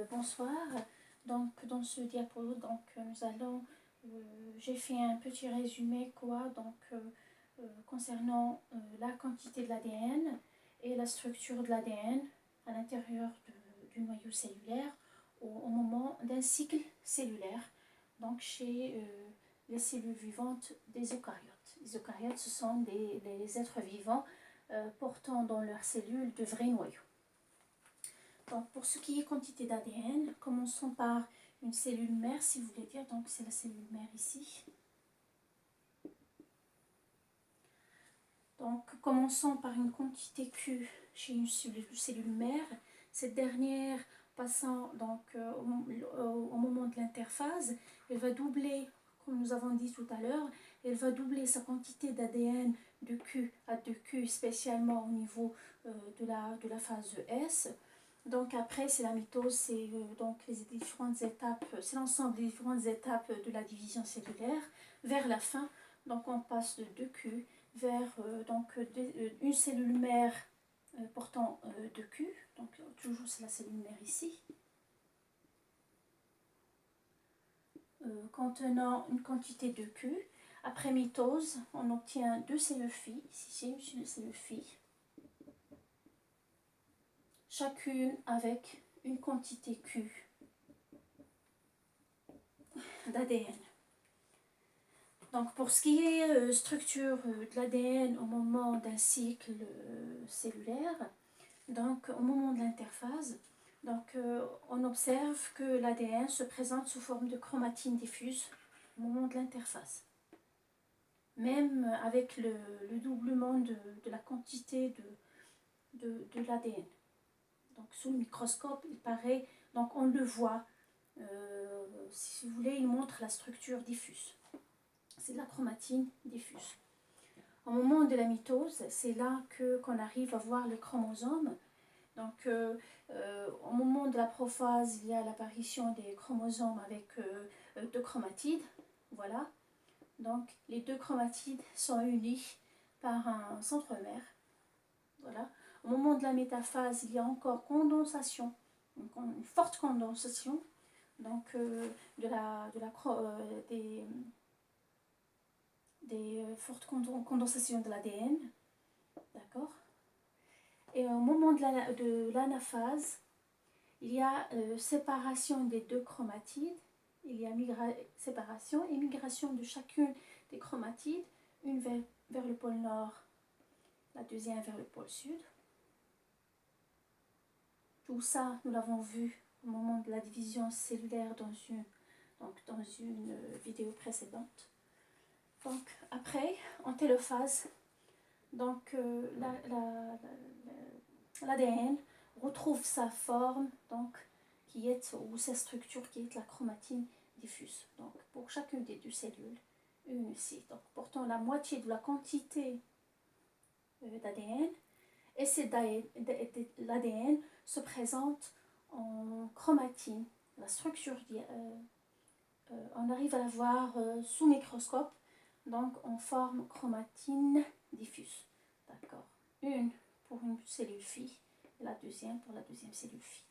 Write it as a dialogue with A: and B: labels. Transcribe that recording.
A: Bonsoir. Donc dans ce diapo, j'ai fait un petit résumé concernant la quantité de l'ADN et la structure de l'ADN à l'intérieur du noyau cellulaire au moment d'un cycle cellulaire, donc chez les cellules vivantes des eucaryotes. Les eucaryotes, ce sont les êtres vivants portant dans leurs cellules de vrais noyaux. Donc, pour ce qui est quantité d'ADN, commençons par une cellule mère, si vous voulez dire. Donc, c'est la cellule mère ici. Donc, commençons par une quantité Q chez une cellule mère. Cette dernière, passant au moment de l'interphase, elle va doubler, comme nous avons dit tout à l'heure, elle va doubler sa quantité d'ADN de Q à 2Q, spécialement au niveau de la phase S. Donc après, c'est la mitose, c'est les différentes étapes, c'est l'ensemble des différentes étapes de la division cellulaire. Vers la fin, donc on passe de 2Q vers une cellule mère portant 2Q, donc toujours c'est la cellule mère ici, contenant une quantité de Q. Après mitose, on obtient deux cellules filles, ici c'est une cellule fille, chacune avec une quantité Q d'ADN. Donc pour ce qui est structure de l'ADN au moment d'un cycle cellulaire, donc au moment de l'interphase, on observe que l'ADN se présente sous forme de chromatine diffuse au moment de l'interphase. Même avec le doublement de la quantité de l'ADN. Donc sous le microscope, il paraît, donc on le voit, si vous voulez, il montre la structure diffuse. C'est de la chromatine diffuse. Au moment de la mitose, c'est là qu'on arrive à voir les chromosomes. Donc, au moment de la prophase, il y a l'apparition des chromosomes avec deux chromatides. Voilà. Donc, les deux chromatides sont unis par un centromère. Voilà. Au moment de la métaphase, il y a encore condensation, une forte condensation. Donc, des fortes condensations de l'ADN, d'accord. Et au moment de l'anaphase, il y a séparation des deux chromatides, il y a séparation et migration de chacune des chromatides, une vers le pôle nord, la deuxième vers le pôle sud. Tout ça, nous l'avons vu au moment de la division cellulaire dans une vidéo précédente. Donc après, en télophase, l'ADN retrouve sa forme, ou sa structure qui est la chromatine diffuse. Donc pour chacune des deux cellules, une ici, donc portant la moitié de la quantité d'ADN, et l'ADN se présente en chromatine. La structure, on arrive à la voir sous microscope, donc en forme chromatine diffuse. D'accord. Une pour une cellule fille et la deuxième pour la deuxième cellule fille.